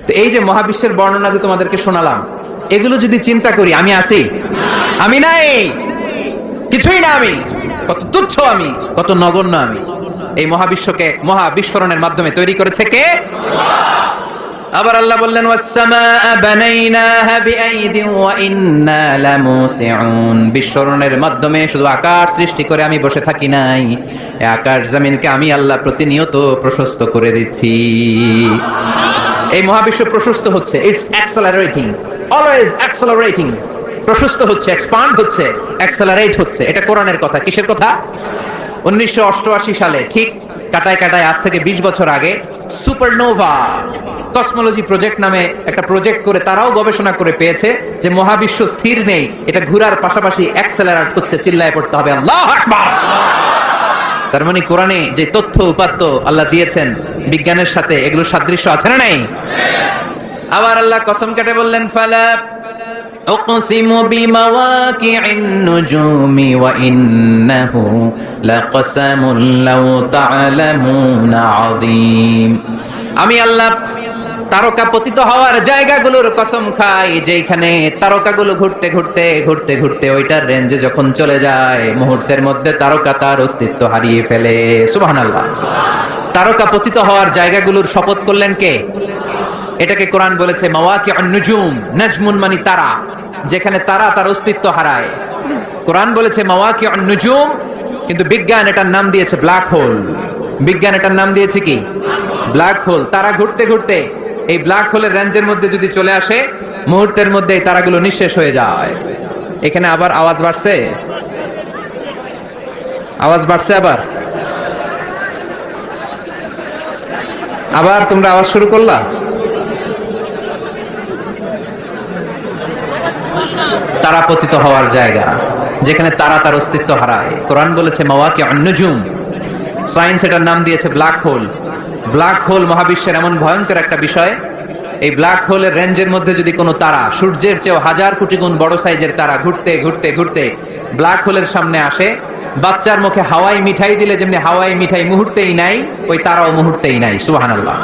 তো এই যে মহাবিশ্বের বর্ণনা যে তোমাদেরকে শোনালাম, এগুলো যদি চিন্তা করি, আমি আছি? আমি নাই, কিছুই না আমি, কত তুচ্ছ আমি, কত নগণ্য আমি। এই মহাবিশ্বকে মহাবিস্ফোরণের মাধ্যমে তৈরি করেছে কে? আবার আল্লাহ বললেন ওয়াস-সামাআ বানাইনাহা বিআইদিন ওয়া ইন্না লামুসিউন। বিস্ফোরণের মাধ্যমে শুধু আকাশ সৃষ্টি করে আমি বসে থাকি নাই, এই আকাশ জমিনকে আমি আল্লাহ প্রতিনিয়ত প্রশস্ত করে দিচ্ছি। এই মহাবিশ্ব প্রশস্ত হচ্ছে, ইটস অ্যাক্সেলারেটিং, অলওয়েজ অ্যাক্সেলারেটিং। প্রশস্ত হচ্ছে, এক্সপান্ড হচ্ছে, অ্যাক্সেলারেট হচ্ছে। এটা কোরআনের কথা। কিসের কথা? 1988 সালে ঠিক কাটায় কাটায় আজ থেকে 20 বছর আগে সুপারনোভা কসমোলজি প্রজেক্ট নামে একটা প্রজেক্ট করে তারাও গবেষণা করে পেয়েছে যে মহাবিশ্ব স্থির নেই, এটা ঘোরার পাশাপাশি অ্যাক্সেলারেট হচ্ছে। চিল্লায় পড়তে হবে আল্লাহু আকবার। তার মানে কোরআনে যে তথ্য উপাত্ত আল্লাহ দিয়েছেন বিজ্ঞানের সাথে, এগুলো সাদৃশ্য আছে না নাই? আবার আল্লাহ কসম কেটে বললেন ফালা উকসিমু বিমাওয়াকি'ন নুজুমি ওয়া ইন্নাহু লাকসামুন লাউ তা'লামুনা আযীম। আমি আল্লাহ তারকা পতিত হওয়ার জায়গাগুলোর কসম খাই, যেখানে তারকাগুলো ঘুরতে ঘুরতে ঘুরতে ঘুরতে ওইটার রেঞ্জে যখন চলে যায়, মুহূর্তের মধ্যে তারকা তার অস্তিত্ব হারিয়ে ফেলে। সুবহানাল্লাহ। তারকা পতিত হওয়ার জায়গাগুলোর শপথ করলেন কে? এটাকে কোরআন বলেছে মাওয়াকিউন নুজুম। নাজমুন মানে তারা, যেখানে তারা তার অস্তিত্ব হারায়। কোরআন বলেছে মাওয়াকিউন নুজুম, কিন্তু বিজ্ঞান এটার নাম দিয়েছে ব্ল্যাক হোল। বিজ্ঞান এটার নাম দিয়েছে কি? Black hole. তারা ঘুরতে ঘুরতে এই ব্ল্যাক হোলের রেঞ্জের মধ্যে যদি চলে আসে, মুহূর্তের মধ্যে এই তারাগুলো নিঃশেষ হয়ে যায়। এখানে আবার আওয়াজ বাড়ছে, আওয়াজ বাড়ছে। আবার তোমরা আওয়াজ শুরু করলা। তারা পতিত হওয়ার জায়গা, যেখানে তারা তার অস্তিত্ব হারায়। কোরআন বলেছে মাওয়াকিউন নুজুম। সায়েন্স এটার নাম দিয়েছে ব্ল্যাক হোল। ব্ল্যাক হোল মহাবিশ্বের এমন ভয়ঙ্কর একটা বিষয়, এই ব্ল্যাক হোলের রেঞ্জের মধ্যে যদি কোনো তারা সূর্যের চেয়েও 1000 কোটি গুণ বড় সাইজের তারা ঘুরতে ঘুরতে ঘুরতে ব্ল্যাক হোলের সামনে আসে, বাচ্চার মুখে হাওয়াই মিঠাই দিলে যেমনি হাওয়াই মিঠাই মুহূর্তেই নাই, ওই তারাও মুহূর্তেই নাই। সুবহানাল্লাহ।